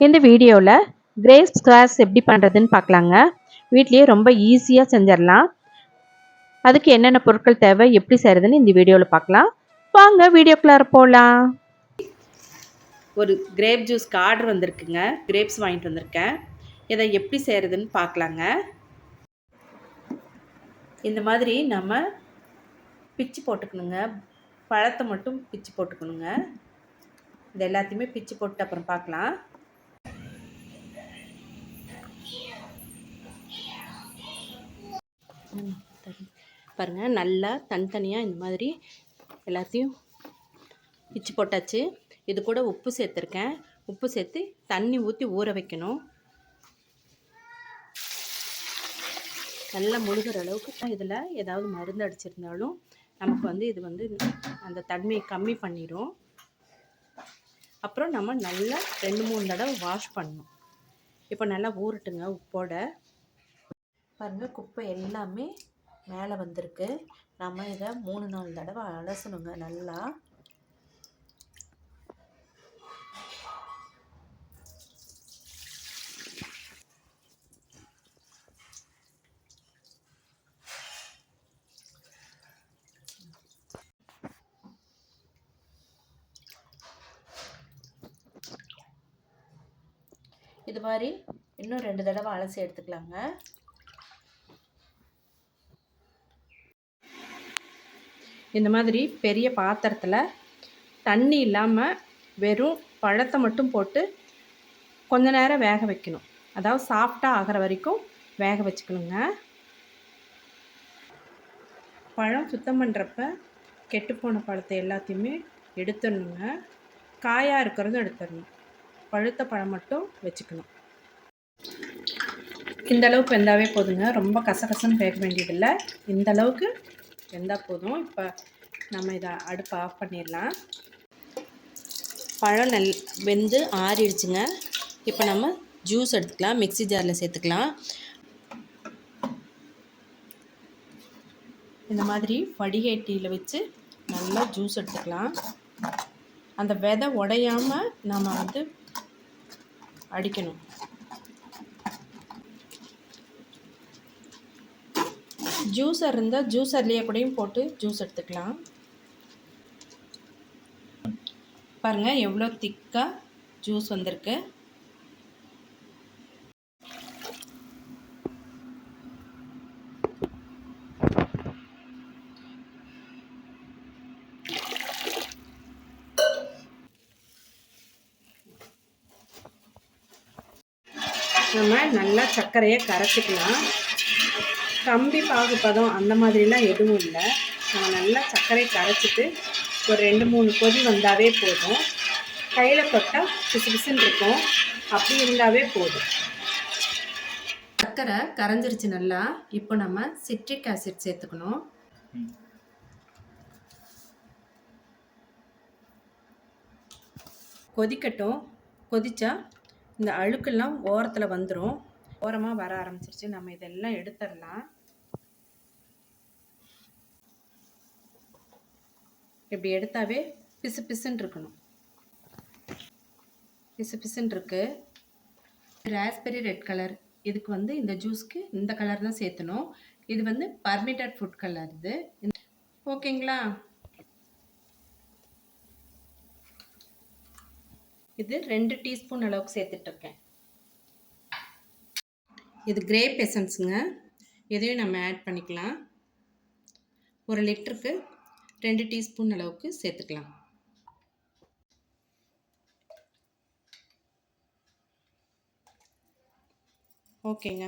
இந்த வீடியோவில் grapes squash எப்படி பண்ணுறதுன்னு பார்க்கலாங்க. வீட்லேயே ரொம்ப ஈஸியாக செஞ்சிடலாம். அதுக்கு என்னென்ன பொருட்கள் தேவை, எப்படி செய்கிறதுன்னு இந்த வீடியோவில் பார்க்கலாம். வாங்க வீடியோக்குள்ளார போகலாம். ஒரு கிரேப் ஜூஸ்க்கு ஆர்டர் வந்திருக்குங்க. கிரேப்ஸ் வாங்கிட்டு வந்திருக்கேன். இதை எப்படி செய்கிறதுன்னு பார்க்கலாங்க. இந்த மாதிரி நம்ம பிச்சு போட்டுக்கணுங்க. பழத்தை மட்டும் பிச்சு போட்டுக்கணுங்க. இது எல்லாத்தையுமே பிச்சு போட்டு அப்புறம் பார்க்கலாம். பாருங்கள், நல்லா தனித்தனியாக இந்த மாதிரி எல்லாத்தையும் பிச்சு போட்டாச்சு. இது கூட உப்பு சேர்த்துருக்கேன். உப்பு சேர்த்து தண்ணி ஊற்றி ஊற வைக்கணும். நல்லா முழுகிற அளவுக்கு. இதில் ஏதாவது மருந்து அடிச்சிருந்தாலும் நமக்கு இது அந்த தன்மையை கம்மி பண்ணிடும். அப்புறம் நம்ம நல்லா 2-3 தடவை வாஷ் பண்ணணும். இப்போ நல்லா ஊறட்டுங்க உப்போட. பாருங்கள், குப்பை எல்லாமே மேலே வந்திருக்கு. நம்ம இதை 3-4 தடவை அலசணுங்க நல்லா. இது மாதிரி இன்னும் 2 தடவை அலசி எடுத்துக்கலாங்க. இந்த மாதிரி பெரிய பாத்திரத்தில் தண்ணி இல்லாமல் வெறும் பழத்தை மட்டும் போட்டு கொஞ்ச நேரம் வேக வைக்கணும். அதாவது சாஃப்டாக ஆகிற வரைக்கும் வேக வச்சுக்கணுங்க. பழம் சுத்தம் பண்ணுறப்ப கெட்டுப்போன பழத்தை எல்லாத்தையுமே எடுத்துடணுங்க. காயாக இருக்கிறதும் எடுத்துடணும். பழுத்த பழம் மட்டும் வச்சுக்கணும். இந்த அளவுக்கு வெந்தாவே போதுங்க. ரொம்ப கசகசன்னு வேக வேண்டியதில்லை. இந்த அளவுக்கு வெந்தால் போதும். இப்போ நம்ம இதை அடுப்பை ஆஃப் பண்ணிடலாம். பழம் வெந்து ஆறிடுச்சுங்க. இப்போ நம்ம ஜூஸ் எடுத்துக்கலாம். மிக்ஸி ஜாரில் சேர்த்துக்கலாம். இந்த மாதிரி வடிகட்டியில் வச்சு நல்லா ஜூஸ் எடுத்துக்கலாம். அந்த விதை உடையாமல் நம்ம அடிக்கணும். ஜூஸர் இருந்தால் ஜூஸர்லேயே கூடயும் போட்டு ஜூஸ் எடுத்துக்கலாம். பாருங்கள், எவ்வளோ திக்காக ஜூஸ் வந்திருக்கு. நம்ம நல்லா சர்க்கரையை கரைச்சிக்கலாம். கம்பி பாகுபதம் அந்த மாதிரிலாம் எதுவும் இல்லை. நம்ம நல்லா சர்க்கரை கரைச்சிட்டு ஒரு 2-3 கொதி வந்தாவே போதும். கையில் தொட்டால் பிசு பிசுன்னு இருக்கும். அப்படி இருந்தாவே போதும். சர்க்கரை கரைஞ்சிருச்சு நல்லா. இப்போ நம்ம சிட்ரிக் ஆசிட் சேர்த்துக்கணும். கொதிக்கட்டும். கொதிச்சா இந்த அழுக்கெல்லாம் ஓரத்தில் வந்துடும். ஓரமாக வர ஆரம்பிச்சிருச்சு. நம்ம இதெல்லாம் எடுத்துடலாம். இப்படி எடுத்தாவே பிசு பிசுன்னு இருக்கணும். பிசு பிசுன்னு இருக்கு. Raspberry red colour. இதுக்கு இந்த ஜூஸ்க்கு இந்த கலர் தான் சேர்த்தணும். இது பர்மிட்டட் ஃபுட் கலர். இது ஓகேங்களா? இது 2 டீஸ்பூன் அளவுக்கு சேர்த்துட்ருக்கேன். இது கிரேப் எசன்ஸுங்க. இதையும் நம்ம ஆட் பண்ணிக்கலாம். 1 லிட்டருக்கு 2 டீஸ்பூன் அளவுக்கு சேர்த்துக்கலாம். ஓகேங்க.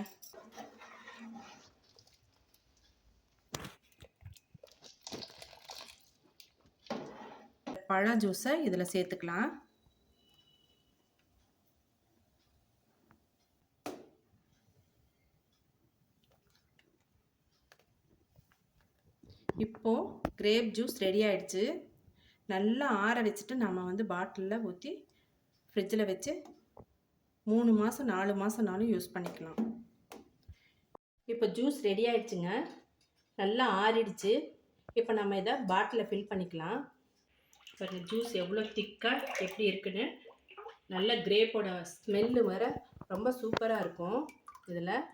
பழ ஜூஸை இதில் சேர்த்துக்கலாம். இப்போது கிரேப் ஜூஸ் ரெடி ஆகிடுச்சு. நல்லா ஆற வச்சுட்டு நம்ம பாட்டிலில் ஊற்றி ஃப்ரிட்ஜில் வச்சு 3 மாதம் 4 மாதம்னாலும் யூஸ் பண்ணிக்கலாம். இப்போ ஜூஸ் ரெடி ஆகிடுச்சுங்க. நல்லா ஆறிடுச்சு. இப்போ நம்ம இதை பாட்டிலில் ஃபில் பண்ணிக்கலாம். பாருங்கள், ஜூஸ் எவ்வளோ திக்காக எப்படி இருக்குன்னு. நல்ல கிரேப்போட ஸ்மெல்லு வர ரொம்ப சூப்பராக இருக்கும். இதில்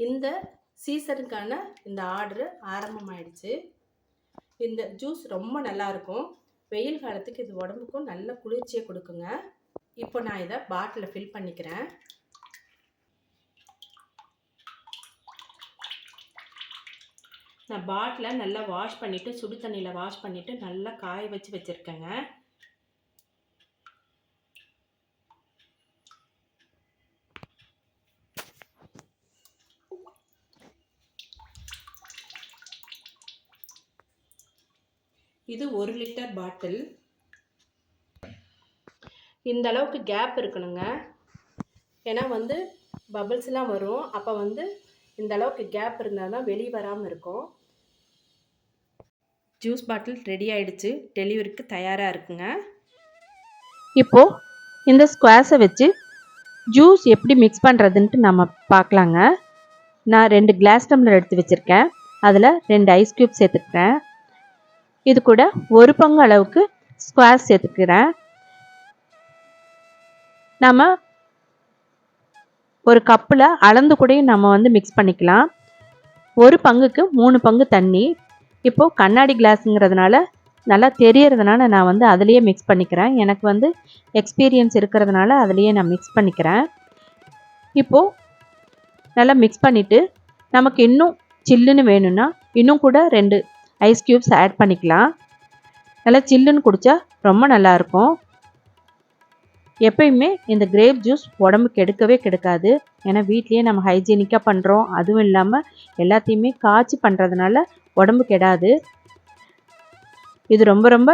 இந்த சீசனுக்கான இந்த ஆர்டரு ஆரம்பமாயிடுச்சு. இந்த ஜூஸ் ரொம்ப நல்லாயிருக்கும். வெயில் காலத்துக்கு இது உடம்புக்கும் நல்ல குளிர்ச்சியை கொடுக்குங்க. இப்போ நான் இதை பாட்டிலில் ஃபில் பண்ணிக்கிறேன். நான் பாட்டிலை நல்லா வாஷ் பண்ணிவிட்டு சுடு தண்ணியில் வாஷ் பண்ணிவிட்டு நல்லா காய வச்சு வச்சுருக்கேங்க. இது 1 லிட்டர் பாட்டில். இந்த அளவுக்கு கேப் இருக்கணுங்க. ஏன்னா பபிள்ஸ்லாம் வரும். அப்போ இந்த அளவுக்கு கேப் இருந்தால் தான் வெளியே வராமல் இருக்கும். ஜூஸ் பாட்டில் ரெடி ஆயிடுச்சு. டெலிவரிக்கு தயாராக இருக்குங்க. இப்போது இந்த ஸ்குவாஷை வச்சு ஜூஸ் எப்படி மிக்ஸ் பண்ணுறதுன்ட்டு நம்ம பார்க்கலாங்க. நான் 2 கிளாஸ் டம்ளர் எடுத்து வச்சுருக்கேன். அதில் 2 ஐஸ் க்யூப் சேர்த்துக்கிறேன். இது கூட 1 பங்கு அளவுக்கு ஸ்குவாஷ் சேர்த்துக்கிறேன். நம்ம ஒரு கப்பில் அளந்து கூடயும் நம்ம மிக்ஸ் பண்ணிக்கலாம். 1 பங்குக்கு 3 பங்கு தண்ணி. இப்போது கண்ணாடி கிளாஸுங்கிறதுனால நல்லா தெரியறதுனால நான் அதுலேயே மிக்ஸ் பண்ணிக்கிறேன். எனக்கு எக்ஸ்பீரியன்ஸ் இருக்கிறதுனால அதுலேயே நான் மிக்ஸ் பண்ணிக்கிறேன். இப்போது நல்லா மிக்ஸ் பண்ணிவிட்டு நமக்கு இன்னும் சில்லுன்னு வேணும்னா இன்னும் கூட 2 ஐஸ் க்யூப்ஸ் ஆட் பண்ணிக்கலாம். நல்லா சில்லுன்னு குடித்தா ரொம்ப நல்லாயிருக்கும். எப்பயுமே இந்த கிரேப் ஜூஸ் உடம்புக்கு கெடுக்கவே கெடுக்காது. ஏன்னா வீட்லேயே நம்ம ஹைஜீனிக்காக பண்ணுறோம். அதுவும் இல்லாமல் எல்லாத்தையுமே காய்ச்சி பண்ணுறதுனால உடம்பு கெடாது. இது ரொம்ப ரொம்ப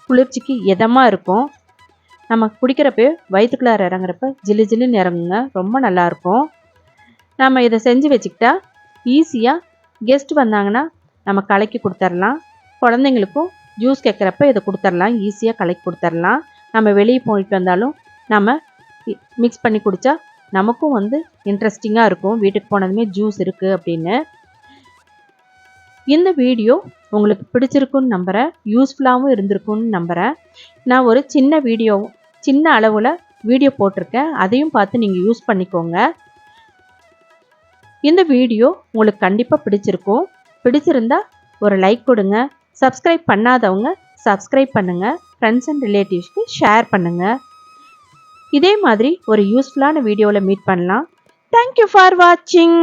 குளிர்ச்சிக்கு இதமாக இருக்கும். நம்ம குடிக்கிறப்ப வயிற்றுக்குள்ளார இறங்குறப்ப ஜில்லு ஜில்லுன்னு இறங்குங்க. ரொம்ப நல்லாயிருக்கும். நம்ம இதை செஞ்சு வச்சுக்கிட்டா ஈஸியாக கெஸ்ட் வந்தாங்கன்னா நம்ம கலக்கி கொடுத்துர்லாம். குழந்தைங்களுக்கும் ஜூஸ் கேட்குறப்ப இதை கொடுத்துர்லாம். ஈஸியாக கலக்கி கொடுத்துர்லாம். நம்ம வெளியே போயிட்டு வந்தாலும் நம்ம மிக்ஸ் பண்ணி குடித்தா நமக்கும் இன்ட்ரெஸ்டிங்காக இருக்கும். வீட்டுக்கு போனதுமே ஜூஸ் இருக்குது அப்படின்னு. இந்த வீடியோ உங்களுக்கு பிடிச்சிருக்குன்னு நம்புகிறேன். யூஸ்ஃபுல்லாகவும் இருந்திருக்குன்னு நம்புகிறேன். நான் ஒரு சின்ன அளவில் வீடியோ போட்டிருக்கேன். அதையும் பார்த்து நீங்கள் யூஸ் பண்ணிக்கோங்க. இந்த வீடியோ உங்களுக்கு கண்டிப்பாக பிடிச்சிருக்கும். பிடிச்சிருந்தா ஒரு லைக் கொடுங்க. சப்ஸ்கிரைப் பண்ணாதவங்க சப்ஸ்கிரைப் பண்ணுங்கள். ஃப்ரெண்ட்ஸ் அண்ட் ரிலேட்டிவ்ஸ்க்கு ஷேர் பண்ணுங்கள். இதே மாதிரி ஒரு யூஸ்ஃபுல்லான வீடியோவில் மீட் பண்ணலாம். தேங்க்யூ ஃபார் வாட்சிங்.